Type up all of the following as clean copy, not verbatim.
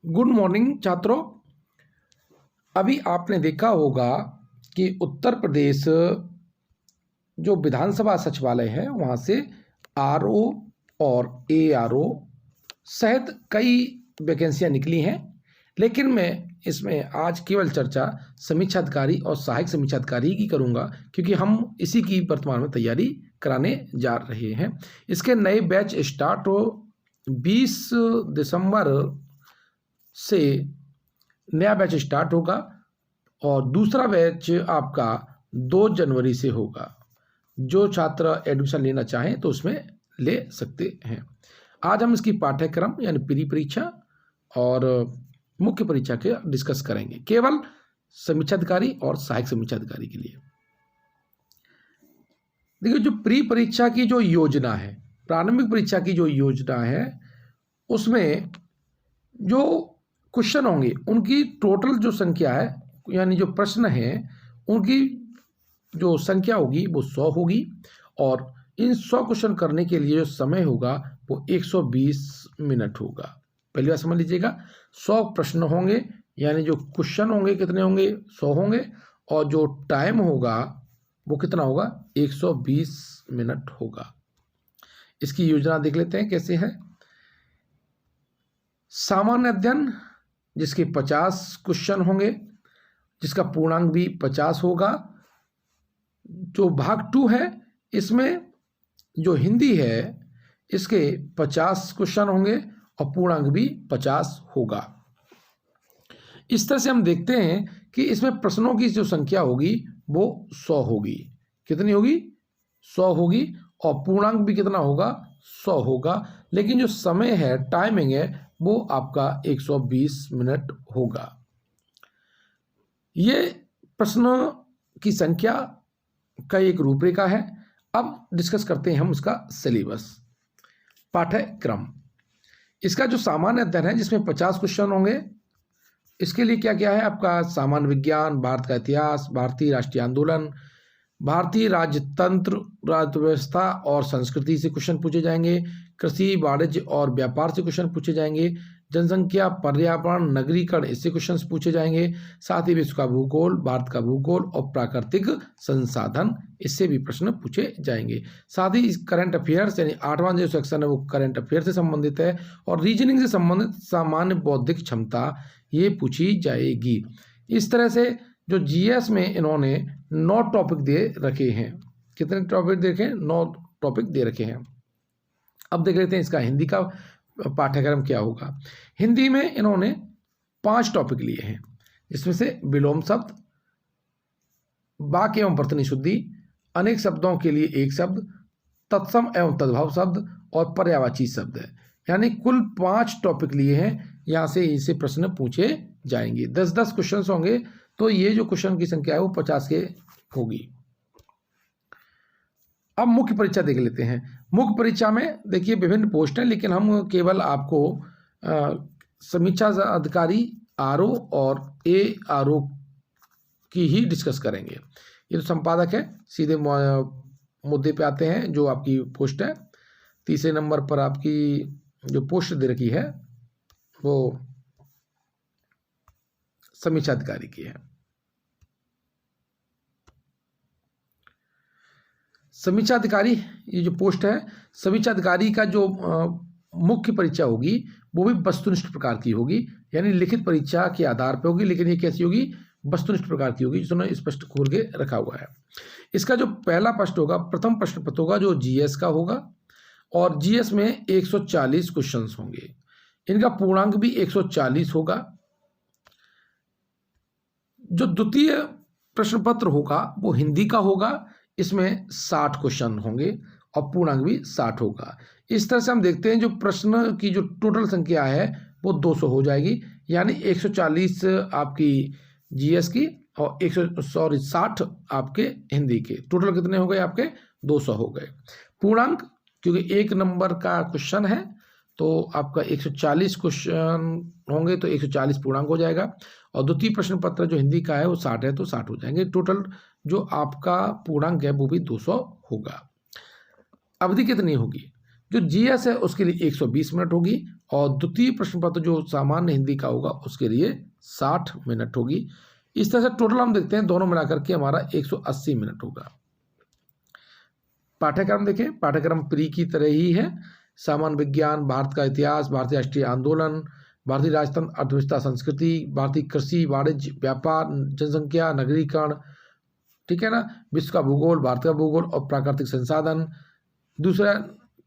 Good morning छात्रों। अभी आपने देखा होगा कि उत्तर प्रदेश जो विधानसभा सचिवालय है वहाँ से आरओ और एआरओ सहित कई वैकेंसियां निकली हैं, लेकिन मैं इसमें आज केवल चर्चा समीक्षा अधिकारी और सहायक समीक्षा अधिकारी की करूंगा, क्योंकि हम इसी की वर्तमान में तैयारी कराने जा रहे हैं। इसके नए बैच स्टार्ट हो 20 दिसंबर से नया बैच स्टार्ट होगा और दूसरा बैच आपका 2 जनवरी से होगा। जो छात्र एडमिशन लेना चाहें तो उसमें ले सकते हैं। आज हम इसकी पाठ्यक्रम यानी प्री परीक्षा और मुख्य परीक्षा के डिस्कस करेंगे, केवल समीक्षा अधिकारी और सहायक समीक्षा अधिकारी के लिए। देखिए, जो प्री परीक्षा की जो योजना है, प्रारंभिक परीक्षा की जो योजना है, उसमें जो क्वेश्चन होंगे उनकी टोटल जो संख्या है, यानी जो प्रश्न है उनकी जो संख्या होगी वो 100 होगी और इन 100 क्वेश्चन करने के लिए जो समय होगा वो 120 मिनट होगा। पहली बार समझ लीजिएगा, 100 प्रश्न होंगे, यानी जो क्वेश्चन होंगे कितने होंगे, 100 होंगे, और जो टाइम होगा वो कितना होगा, 120 मिनट होगा। इसकी योजना देख लेते हैं कैसे है। सामान्य अध्ययन जिसके 50 क्वेश्चन होंगे, जिसका पूर्णांक भी 50 होगा। जो भाग 2 है, इसमें जो हिंदी है इसके 50 क्वेश्चन होंगे और पूर्णांक भी 50 होगा। इस तरह से हम देखते हैं कि इसमें प्रश्नों की जो संख्या होगी वो 100 होगी। कितनी होगी, 100 होगी, और पूर्णांक भी कितना होगा, 100 होगा। लेकिन जो समय है, टाइमिंग है, वो आपका 120 मिनट होगा। ये प्रश्नों की संख्या का एक रूपरेखा है। अब डिस्कस करते हैं हम उसका सिलेबस, पाठ्यक्रम। इसका जो सामान्य अध्ययन है जिसमें 50 क्वेश्चन होंगे, इसके लिए क्या क्या है आपका, सामान्य विज्ञान, भारत का इतिहास, भारतीय राष्ट्रीय आंदोलन, भारतीय राजतंत्र, राज्य व्यवस्था और संस्कृति से क्वेश्चन पूछे जाएंगे। कृषि, वाणिज्य और व्यापार से क्वेश्चन पूछे जाएंगे। जनसंख्या, पर्यावरण, नगरीकरण, इससे क्वेश्चन पूछे जाएंगे। साथ ही विश्व का भूगोल, भारत का भूगोल और प्राकृतिक संसाधन, इससे भी प्रश्न पूछे जाएंगे। साथ ही करंट अफेयर्स, यानी 8वां जो सेक्शन है वो करंट अफेयर से संबंधित है, और रीजनिंग से संबंधित सामान्य बौद्धिक क्षमता ये पूछी जाएगी। इस तरह से जो जीएस में इन्होंने 9 टॉपिक दे रखे हैं। कितने टॉपिक देखे, 9 टॉपिक दे रखे हैं। अब देख लेते हैं इसका हिंदी का पाठ्यक्रम क्या होगा। हिंदी में इन्होंने 5 टॉपिक लिए हैं, जिसमें से विलोम शब्द, वाक्य एवं प्रत्यय शुद्धि, अनेक शब्दों के लिए एक शब्द, तत्सम एवं तद्भव शब्द और पर्यायवाची शब्द है। यानी कुल 5 टॉपिक लिए हैं। यहाँ से इसे प्रश्न पूछे जाएंगे। 10-10 क्वेश्चन होंगे, तो ये जो क्वेश्चन की संख्या है वो 50 के होगी। अब मुख्य परीक्षा देख लेते हैं। मुख्य परीक्षा में देखिए विभिन्न पोस्ट हैं, लेकिन हम केवल आपको समीक्षा अधिकारी आरओ और एआरओ की ही डिस्कस करेंगे। ये तो संपादक है, सीधे मुद्दे पे आते हैं। जो आपकी पोस्ट है, तीसरे नंबर पर आपकी जो पोस्ट दे रखी है वो समीक्षा अधिकारी की है। समीक्षा अधिकारी ये जो पोस्ट है, समीक्षा अधिकारी का जो मुख्य परीक्षा होगी वो भी वस्तुनिष्ठ प्रकार की होगी, यानी लिखित परीक्षा के आधार पर होगी, लेकिन ये कैसी होगी, वस्तुनिष्ठ प्रकार की होगी, जिसने स्पष्ट खोल के रखा हुआ है। इसका जो पहला प्रश्न होगा, प्रथम प्रश्न पत्र होगा, जो जीएस का होगा, और जीएस में 140 क्वेश्चंस होंगे। इनका पूर्णांक भी 140 होगा। जो द्वितीय प्रश्न पत्र होगा वो हिंदी का होगा, इसमें 60 क्वेश्चन होंगे और पूर्णांक भी 60 होगा। इस तरह से हम देखते हैं जो प्रश्न की जो टोटल संख्या है वो 200 हो जाएगी, यानी 140 आपकी जीएस की और 60 आपके हिंदी के। टोटल कितने हो गए आपके, 200 हो गए। पूर्णांक, क्योंकि 1 नंबर का क्वेश्चन है तो आपका 140 क्वेश्चन होंगे, तो 140 पूर्णांक हो जाएगा। और द्वितीय प्रश्न पत्र जो हिंदी का है वो 60 है, तो 60 हो जाएंगे। टोटल जो आपका पूर्णांक है वो भी 200 होगा। अवधि कितनी होगी, जो जीएस है उसके लिए 120 मिनट होगी और द्वितीय प्रश्न पत्र जो सामान्य हिंदी का होगा उसके लिए 60 मिनट होगी। इस तरह से टोटल हम देखते हैं दोनों मिलाकर के हमारा 180 मिनट होगा। पाठ्यक्रम देखें, पाठ्यक्रम प्री की तरह ही है। सामान्य विज्ञान, भारत का इतिहास, भारतीय राष्ट्रीय आंदोलन, भारतीय राजतंत्र, अर्थव्यवस्था, संस्कृति, भारतीय कृषि, वाणिज्य, व्यापार, जनसंख्या, नगरीकरण, ठीक है ना, विश्व का भूगोल, भारत का भूगोल और प्राकृतिक संसाधन। दूसरा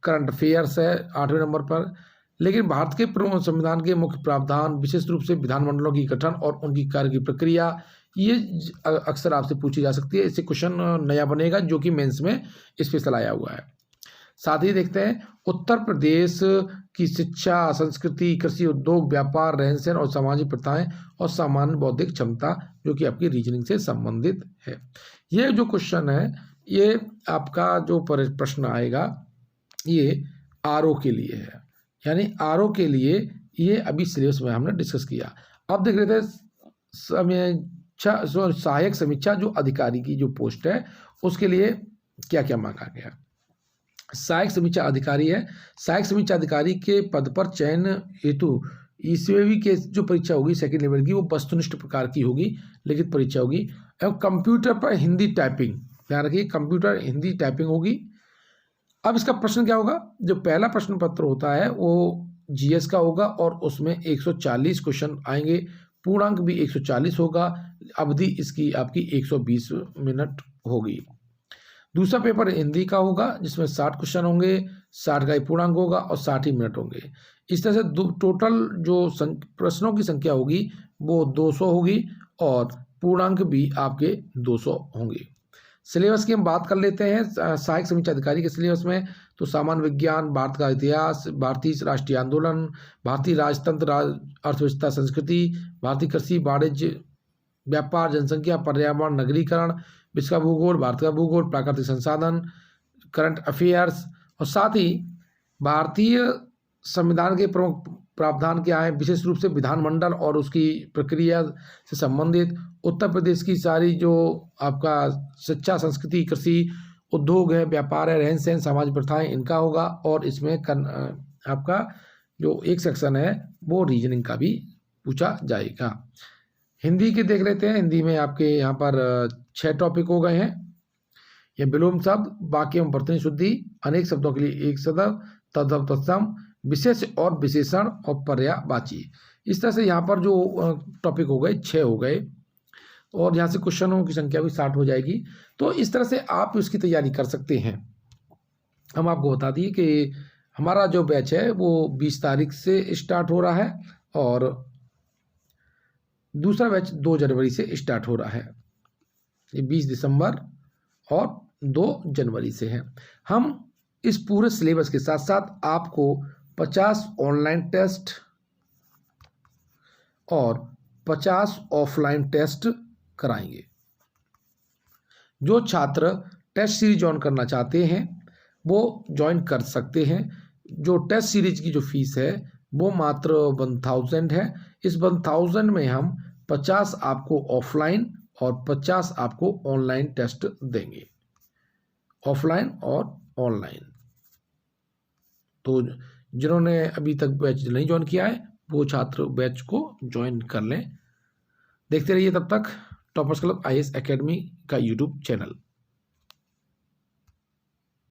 करंट अफेयर्स है 8वें नंबर पर। लेकिन भारत के प्रमुख संविधान के मुख्य प्रावधान, विशेष रूप से विधानमंडलों की गठन और उनकी कार्य की प्रक्रिया, ये अक्सर आपसे पूछी जा सकती है। इससे क्वेश्चन नया बनेगा जो कि मेंस में स्पेशल आया हुआ है। साथ ही देखते हैं उत्तर प्रदेश की शिक्षा, संस्कृति, कृषि, उद्योग, व्यापार, रहन सहन और सामाजिक प्रथाएं और सामान्य बौद्धिक क्षमता, जो कि आपकी रीजनिंग से संबंधित है। ये जो क्वेश्चन है, ये आपका जो प्रश्न आएगा ये आरओ के लिए है, यानी आरओ के लिए ये अभी सिलेबस में हमने डिस्कस किया। अब देख रहे थे सहायक समीक्षा जो अधिकारी की जो पोस्ट है उसके लिए क्या क्या मांगा गया। सहायक समीक्षा अधिकारी है। सहायक समीक्षा अधिकारी के पद पर चयन हेतु इसमें के जो परीक्षा होगी सेकंड लेवल की, वो वस्तुनिष्ठ प्रकार की होगी, लिखित परीक्षा होगी। एवं कंप्यूटर पर हिंदी टाइपिंग, ध्यान रखिए कंप्यूटर हिंदी टाइपिंग होगी। अब इसका प्रश्न क्या होगा, जो पहला प्रश्न पत्र होता है वो जीएस का होगा और उसमें 140 क्वेश्चन आएंगे, पूर्णांक भी 140 होगा, अवधि इसकी आपकी 120 मिनट होगी। दूसरा पेपर हिंदी का होगा जिसमें 60 क्वेश्चन होंगे, 60 का ही पूर्णांक होगा और 60 ही मिनट होंगे। इस तरह से टोटल जो प्रश्नों की संख्या होगी वो 200 होगी और पूर्णांक भी आपके 200 होंगे। सिलेबस की हम बात कर लेते हैं सहायक समीक्षा अधिकारी के सिलेबस में। तो सामान्य विज्ञान, भारत का इतिहास, भारतीय राष्ट्रीय आंदोलन, भारतीय राजतंत्र, अर्थव्यवस्था, संस्कृति, भारतीय कृषि, वाणिज्य, व्यापार, जनसंख्या, पर्यावरण, नगरीकरण, विश्व का भूगोल, भारत का भूगोल, प्राकृतिक संसाधन, करंट अफेयर्स और साथ ही भारतीय संविधान के प्रमुख प्रावधान क्या है, विशेष रूप से विधानमंडल और उसकी प्रक्रिया से संबंधित, उत्तर प्रदेश की सारी जो आपका शिक्षा, संस्कृति, कृषि, उद्योग है, व्यापार है, रहन सहन, सामाजिक प्रथाएं, इनका होगा। और इसमें आपका जो एक सेक्शन है वो रीजनिंग का भी पूछा जाएगा। हिंदी के देख लेते हैं। हिंदी में आपके यहाँ पर 6 टॉपिक हो गए हैं। ये विलोम शब्द, वाक्य एवं वर्तनी शुद्धि, अनेक शब्दों के लिए एक शब्द, तद्भव तत्सम, विशेष और विशेषण और पर्यायवाची। इस तरह से यहाँ पर जो टॉपिक हो गए 6 हो गए और यहाँ से क्वेश्चनों की संख्या भी 60 हो जाएगी। तो इस तरह से आप इसकी तैयारी कर सकते हैं। हम आपको बता दिए कि हमारा जो बैच है वो 20 तारीख से स्टार्ट हो रहा है और दूसरा बैच 2 जनवरी से स्टार्ट हो रहा है। ये 20 दिसंबर और 2 जनवरी से है। हम इस पूरे सिलेबस के साथ साथ आपको 50 ऑनलाइन टेस्ट और 50 ऑफलाइन टेस्ट कराएंगे। जो छात्र टेस्ट सीरीज ज्वाइन करना चाहते हैं वो ज्वाइन कर सकते हैं। जो टेस्ट सीरीज की जो फीस है वो मात्र 1000 है। इस 1000 में हम 50 आपको ऑफलाइन और 50 आपको ऑनलाइन टेस्ट देंगे, ऑफलाइन और ऑनलाइन। तो जिन्होंने अभी तक बैच नहीं ज्वाइन किया है वो छात्र बैच को ज्वाइन कर लें। देखते रहिए तब तक टॉपर्स क्लब IAS एकेडमी का यूट्यूब चैनल।